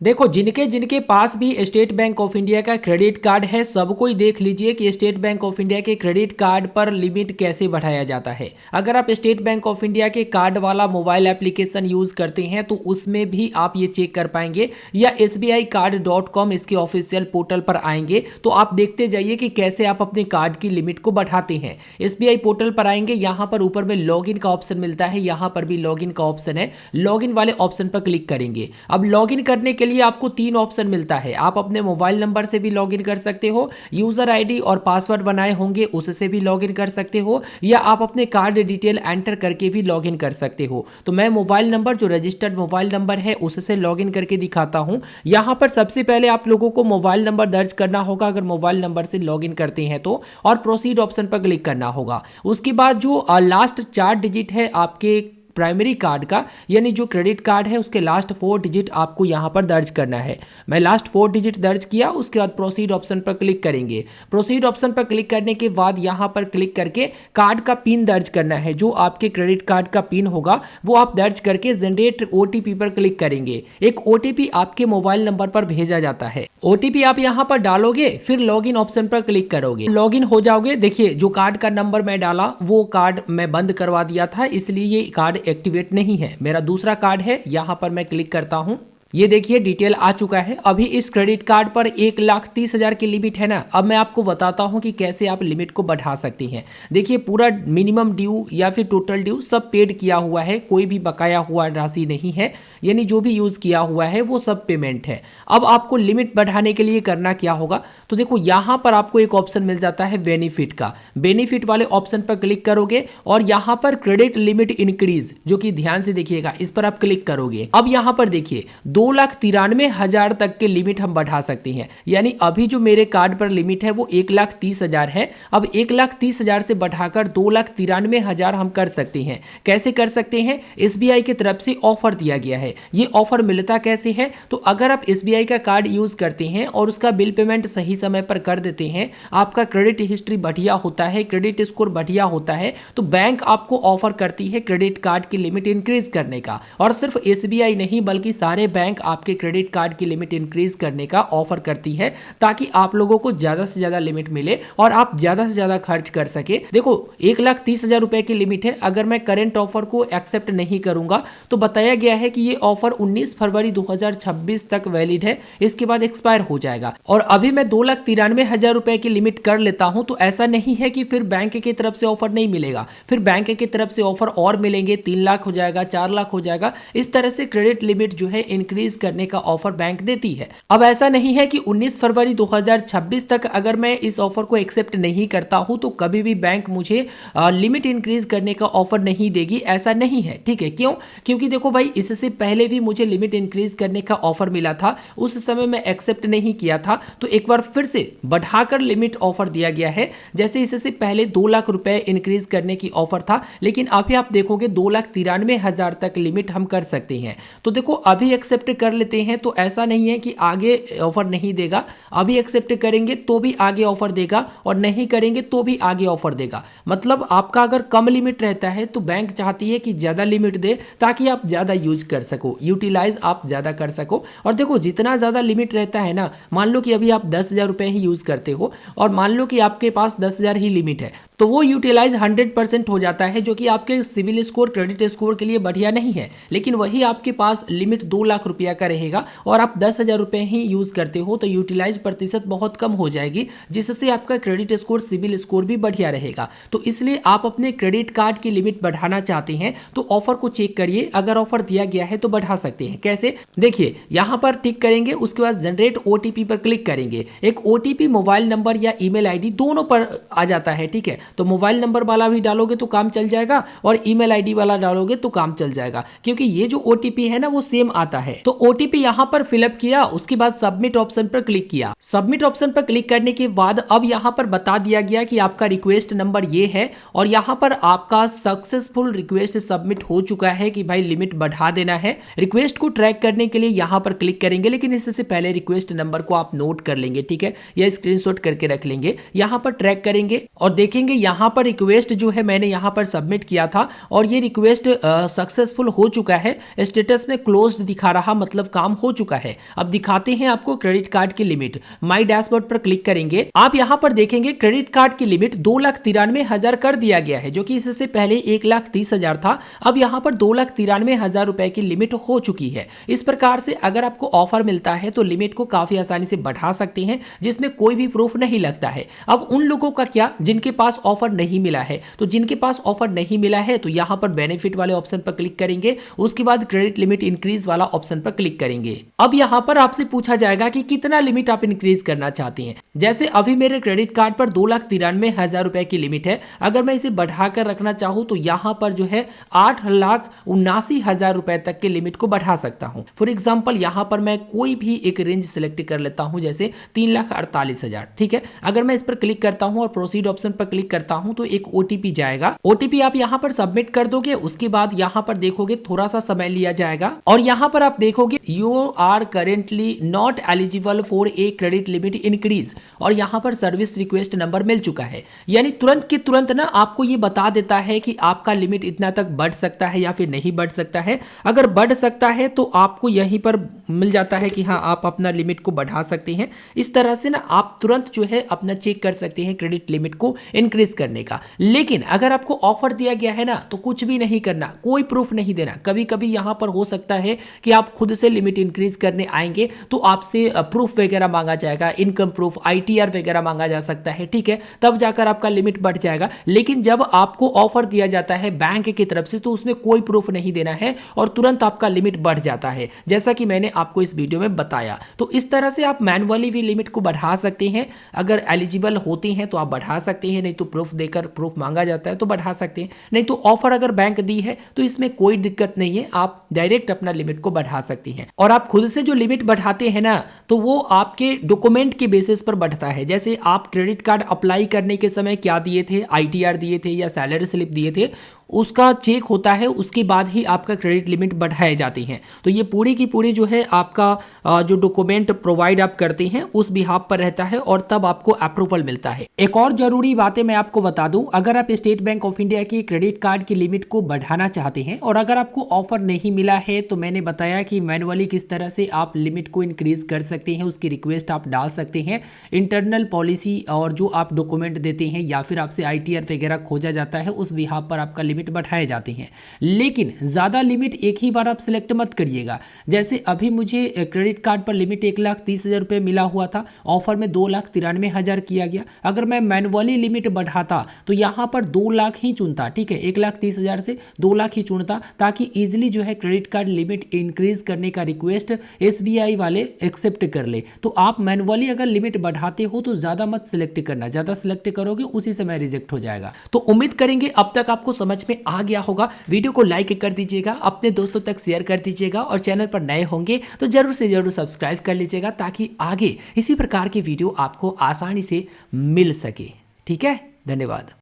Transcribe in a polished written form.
देखो, जिनके जिनके पास भी स्टेट बैंक ऑफ इंडिया का क्रेडिट कार्ड है, सबको ही देख लीजिए कि स्टेट बैंक ऑफ इंडिया के क्रेडिट कार्ड पर लिमिट कैसे बढ़ाया जाता है। अगर आप स्टेट बैंक ऑफ इंडिया के कार्ड वाला मोबाइल एप्लीकेशन यूज़ करते हैं तो उसमें भी आप ये चेक कर पाएंगे, या sbicard.com इसके ऑफिशियल पोर्टल पर आएंगे तो आप देखते जाइए कि कैसे आप अपने कार्ड की लिमिट को बढ़ाते हैं। SBI पोर्टल पर आएंगे, यहाँ पर ऊपर में लॉगिन का ऑप्शन मिलता है, यहाँ पर भी लॉगिन का ऑप्शन है। लॉगिन वाले ऑप्शन पर क्लिक करेंगे। अब लॉगिन करने के लिए आपको 3 ऑप्शन मिलता है। आप अपने मोबाइल नंबर से भी लॉगिन कर सकते हो, यूजर आईडी और पासवर्ड बनाए होंगे उससे भी लॉगिन कर सकते हो, या आप अपने कार्ड डिटेल एंटर करके भी लॉगिन कर सकते हो। तो मैं मोबाइल नंबर, जो रजिस्टर्ड मोबाइल नंबर है, उससे लॉगिन करके दिखाता हूं। यहां पर सबसे पहले आप लोगों को मोबाइल नंबर दर्ज करना होगा अगर मोबाइल नंबर से लॉगिन करते हैं तो, और प्रोसीड ऑप्शन पर क्लिक करना होगा। उसके बाद जो लास्ट 4 डिजिट है आपके प्राइमरी कार्ड का, यानी जो क्रेडिट कार्ड है उसके लास्ट 4 डिजिट आपको यहाँ पर दर्ज करना है। मैं लास्ट 4 डिजिट दर्ज किया, उसके बाद प्रोसीड ऑप्शन पर क्लिक करेंगे। प्रोसीड ऑप्शन पर क्लिक करने के बाद यहाँ पर क्लिक करके कार्ड का पिन दर्ज करना है। जो आपके क्रेडिट कार्ड का पिन होगा वो आप दर्ज करके जनरेट ओटीपी पर क्लिक करेंगे। एक ओटीपी आपके मोबाइल नंबर पर भेजा जाता है। ओटीपी आप यहाँ पर डालोगे, फिर लॉगिन ऑप्शन पर क्लिक करोगे, लॉगिन हो जाओगे। देखिए, जो कार्ड का नंबर मैं डाला वो कार्ड मैं बंद करवा दिया था, इसलिए ये कार्ड एक्टिवेट नहीं है। मेरा दूसरा कार्ड है, यहां पर मैं क्लिक करता हूं। ये देखिए डिटेल आ चुका है। अभी इस क्रेडिट कार्ड पर 1,30,000 की लिमिट है ना। अब मैं आपको बताता हूं कि कैसे आप लिमिट को बढ़ा सकते हैं। देखिए, पूरा मिनिमम ड्यू या फिर टोटल ड्यू सब पेड किया हुआ है, कोई भी बकाया हुआ राशि नहीं है, यानी जो भी यूज किया हुआ है वो सब पेमेंट है। अब आपको लिमिट बढ़ाने के लिए करना क्या होगा, तो देखो यहां पर आपको एक ऑप्शन मिल जाता है बेनिफिट का। बेनिफिट वाले ऑप्शन पर क्लिक करोगे और यहां पर क्रेडिट लिमिट इंक्रीज, जो कि ध्यान से देखिएगा, इस पर आप क्लिक करोगे। अब यहां पर देखिए 2,93,000 तक के लिमिट हम बढ़ा सकते हैं। यानी अभी जो मेरे कार्ड पर लिमिट है वो 1,30,000 है। अब 1,30,000 से बढ़ाकर 2,93,000 हम कर सकते हैं। कैसे कर सकते हैं, SBI की तरफ से ऑफर दिया गया है। ये ऑफर मिलता कैसे है, तो अगर आप SBI का कार्ड यूज करते हैं और उसका बिल पेमेंट सही समय पर कर देते हैं, आपका क्रेडिट हिस्ट्री बढ़िया होता है, क्रेडिट स्कोर बढ़िया होता है, तो बैंक आपको ऑफर करती है क्रेडिट कार्ड की लिमिट इंक्रीज करने का। और सिर्फ SBI नहीं बल्कि सारे बैंक आपके क्रेडिट कार्ड की लिमिट इंक्रीज करने का ऑफर करती है, ताकि आप लोगों को ज्यादा से ज्यादा लिमिट मिले और आप ज्यादा से ज्यादा खर्च कर सके। देखो, 1,30,000 रुपए की लिमिट है। अगर मैं करंट ऑफर को एक्सेप्ट नहीं करूंगा तो बताया गया है कि ये ऑफर 19 फरवरी 2026 तक वैलिड है, इसके बाद एक्सपायर हो जाएगा। और अभी मैं 2,93,000 रुपए की लिमिट कर लेता हूं तो ऐसा नहीं है कि फिर बैंक की तरफ से ऑफर नहीं मिलेगा, फिर बैंक की तरफ से ऑफर और मिलेंगे, 3 लाख हो जाएगा, 4 लाख हो जाएगा। इस तरह से क्रेडिट लिमिट जो है इंक्रीज करने का ऑफर बैंक देती है। अब ऐसा नहीं है कि 19 फरवरी 2026 तक अगर मैं इस ऑफर को एक्सेप्ट नहीं करता हूं तो कभी भी बैंक मुझे लिमिट इंक्रीज करने का ऑफर नहीं देगी, ऐसा नहीं है। ठीक है, क्यों? क्योंकि देखो भाई, इससे पहले भी मुझे लिमिट इंक्रीज करने का ऑफर मिला था, उस समय मैं एक्सेप्ट नहीं किया था, तो एक बार फिर से बढ़ाकर लिमिट ऑफर दिया गया है। जैसे इससे पहले 2 लाख रुपए इंक्रीज करने की ऑफर था, लेकिन अभी आप देखोगे 2,93,000 तक लिमिट हम कर सकते हैं। तो देखो, अभी एक्सेप्ट कर लेते हैं तो ऐसा नहीं है कि आगे ऑफर नहीं देगा। अभी एक्सेप्ट करेंगे तो भी आगे ऑफर देगा और नहीं करेंगे तो भी आगे ऑफर देगा। मतलब आपका अगर कम लिमिट रहता है तो बैंक चाहती है कि ज्यादा लिमिट दे, ताकि आप ज्यादा यूज कर सको, यूटिलाइज आप ज्यादा कर सको। और देखो, जितना ज्यादा लिमिट रहता है ना, मान लो कि अभी आप 10,000 रुपए ही यूज करते हो और मान लो कि आपके पास 10,000 ही लिमिट है, तो वो यूटिलाइज 100% हो जाता है, जो कि आपके सिविल स्कोर, क्रेडिट स्कोर के लिए बढ़िया नहीं है। लेकिन वही आपके पास लिमिट 2 लाख रुपया का रहेगा और आप 10,000 रुपए ही यूज करते हो, तो यूटिलाइज प्रतिशत बहुत कम हो जाएगी, जिससे आपका क्रेडिट स्कोर, सिविल स्कोर भी बढ़िया रहेगा। तो इसलिए आप अपने क्रेडिट कार्ड की लिमिट बढ़ाना चाहते हैं तो ऑफर को चेक करिए, अगर ऑफर दिया गया है तो बढ़ा सकते हैं। कैसे? देखिए, यहां पर टिक करेंगे, उसके बाद जनरेट ओटीपी पर क्लिक करेंगे। एक ओटीपी मोबाइल नंबर या ईमेल आईडी दोनों पर आ जाता है। ठीक है, तो मोबाइल नंबर वाला भी डालोगे तो काम चल जाएगा और ईमेल आईडी वाला डालोगे तो काम चल जाएगा, क्योंकि ये जो ओटीपी है ना वो सेम आता है। तो ओटीपी यहां पर फिलअप किया, उसके बाद सबमिट ऑप्शन पर क्लिक किया। सबमिट ऑप्शन पर क्लिक करने के बाद अब यहां पर बता दिया गया कि आपका रिक्वेस्ट नंबर ये है और यहां पर आपका सक्सेसफुल रिक्वेस्ट सबमिट हो चुका है कि भाई लिमिट बढ़ा देना है। रिक्वेस्ट को ट्रैक करने के लिए यहां पर क्लिक करेंगे, लेकिन इससे पहले रिक्वेस्ट नंबर को आप नोट कर लेंगे, ठीक है, या स्क्रीनशॉट करके रख लेंगे। यहां पर ट्रैक करेंगे और देखेंगे यहां पर रिक्वेस्ट जो है मैंने यहां पर सबमिट किया था और ये रिक्वेस्ट सक्सेसफुल हो चुका है। स्टेटस में क्लोज्ड दिखा रहा रहा, मतलब काम हो चुका है। अब दिखाते हैं आपको क्रेडिट कार्ड की लिमिट। माई डैशबोर्ड पर क्लिक करेंगे, आप यहां पर देखेंगे क्रेडिट कार्ड की लिमिट 2,93,000 कर दिया गया है, जो कि इससे पहले 1,30,000 था। अब यहां पर 2,93,000 रुपए की लिमिट हो चुकी है। इस प्रकार से अगर आपको ऑफर मिलता है तो लिमिट को काफी आसानी से बढ़ा सकते हैं, जिसमें कोई भी प्रूफ नहीं लगता है। अब उन लोगों का क्या जिनके पास ऑफर नहीं मिला है, तो जिनके पास ऑफर नहीं मिला है तो यहां पर बेनिफिट वाले ऑप्शन पर क्लिक करेंगे, उसके बाद क्रेडिट लिमिट इंक्रीज वाला ऑप्शन पर क्लिक करेंगे। अब यहां पर आपसे पूछा जाएगा कि कितना लिमिट आप इंक्रीज करना चाहते हैं। जैसे अभी मेरे क्रेडिट कार्ड पर 2,93,000 रुपए की लिमिट है, अगर मैं इसे बढ़ाकर रखना चाहूं तो यहां पर जो है 8,79,000 रुपए तक के लिमिट को बढ़ा सकता हूं। फॉर एग्जांपल यहां पर मैं कोई भी एक रेंज सिलेक्ट कर लेता हूं, जैसे 3,48,000। ठीक है, अगर मैं इस पर क्लिक करता हूं और प्रोसीड ऑप्शन पर क्लिक करता हूं तो एक ओटीपी जाएगा। ओटीपी आप यहां पर सबमिट कर दोगे, उसके बाद यहां पर देखोगे थोड़ा सा समय लिया जाएगा और यहां पर आप देखोगे you are currently not eligible for a credit limit increase, और यहां पर सर्विस रिक्वेस्ट नंबर मिल चुका है। यानी तुरंत के तुरंत ना आपको ये बता देता है कि आपका लिमिट इतना तक बढ़ सकता है या फिर नहीं बढ़ सकता है। अगर बढ़ सकता है तो आपको यहीं पर मिल जाता है कि हाँ आप अपना लिमिट को बढ़ा सकते हैं। इस तरह से ना आप तुरंत जो है अपना चेक कर सकते हैं क्रेडिट लिमिट को इंक्रीज करने का। लेकिन अगर आपको ऑफर दिया गया है ना तो कुछ भी नहीं करना, कोई प्रूफ नहीं देना। कभी कभी यहां पर हो सकता है कि आप खुद से लिमिट इंक्रीज करने आएंगे तो आपसे प्रूफ वगैरह मांगा जाएगा, इनकम प्रूफ, आईटीआर वगैरह मांगा जा सकता है। ठीक है, तब जाकर आपका लिमिट बढ़ जाएगा। लेकिन जब आपको ऑफर दिया जाता है बैंक की तरफ से तो उसमें कोई प्रूफ नहीं देना है और तुरंत आपका लिमिट बढ़ जाता है, जैसा कि मैंने आपको इस वीडियो में बताया। तो इस तरह से आप मैन्युअली भी लिमिट को बढ़ा सकते हैं। अगर एलिजिबल होते हैं तो आप बढ़ा सकते हैं, नहीं तो प्रूफ देकर, प्रूफ मांगा जाता है तो बढ़ा सकते हैं। नहीं तो ऑफर अगर बैंक दी है तो इसमें कोई दिक्कत नहीं है, आप डायरेक्ट अपना लिमिट को बढ़ा सकते हैं। और आप खुद से जो लिमिट बढ़ाते हैं ना तो वो आपके डॉक्यूमेंट के बेसिस पर बढ़ता है। जैसे आप क्रेडिट कार्ड अप्लाई करने के समय क्या दिए थे, आईटीआर दिए थे या सैलरी स्लिप दिए थे, उसका चेक होता है, उसके बाद ही आपका क्रेडिट लिमिट बढ़ाए जाती हैं। तो ये पूरी की पूरी जो है आपका जो डॉक्यूमेंट प्रोवाइड आप करते हैं उस बिहाफ पर रहता है और तब आपको अप्रूवल मिलता है। एक और जरूरी बातें मैं आपको बता दूं, अगर आप स्टेट बैंक ऑफ इंडिया की क्रेडिट कार्ड की लिमिट को बढ़ाना चाहते हैं और अगर आपको ऑफर नहीं मिला है तो मैंने बताया कि मैनुअली किस तरह से आप लिमिट को इंक्रीज कर सकते हैं, उसकी रिक्वेस्ट आप डाल सकते हैं। इंटरनल पॉलिसी और जो आप डॉक्यूमेंट देते हैं या फिर आपसे आईटीआर वगैरह खोजा जाता है उस बिहाफ पर आपका लिमिट बढ़ाए जाते हैं। लेकिन ज्यादा लिमिट एक ही बार आप सिलेक्ट मत करिएगा। जैसे अभी मुझे क्रेडिट कार्ड पर लिमिट 1,30,000 रुपए मिला हुआ था, ऑफर में 2,93,000 किया गया। अगर मैं मैनुअली लिमिट बढ़ाता तो यहां पर 2 लाख ही चुनता। ठीक है, 1,30,000 से 2 लाख ही चुनता ताकि इजिली जो है क्रेडिट कार्ड लिमिट इंक्रीज करने का रिक्वेस्ट एसबीआई वाले एक्सेप्ट कर ले। तो आप मैनुअली अगर लिमिट बढ़ाते हो तो ज्यादा मत सिलेक्ट करना, ज्यादा सिलेक्ट करोगे उसी समय रिजेक्ट हो जाएगा। तो उम्मीद करेंगे अब तक आपको समझ में आ गया होगा। वीडियो को लाइक कर दीजिएगा, अपने दोस्तों तक शेयर कर दीजिएगा और चैनल पर नए होंगे तो जरूर से जरूर सब्सक्राइब कर लीजिएगा ताकि आगे इसी प्रकार की वीडियो आपको आसानी से मिल सके। ठीक है, धन्यवाद।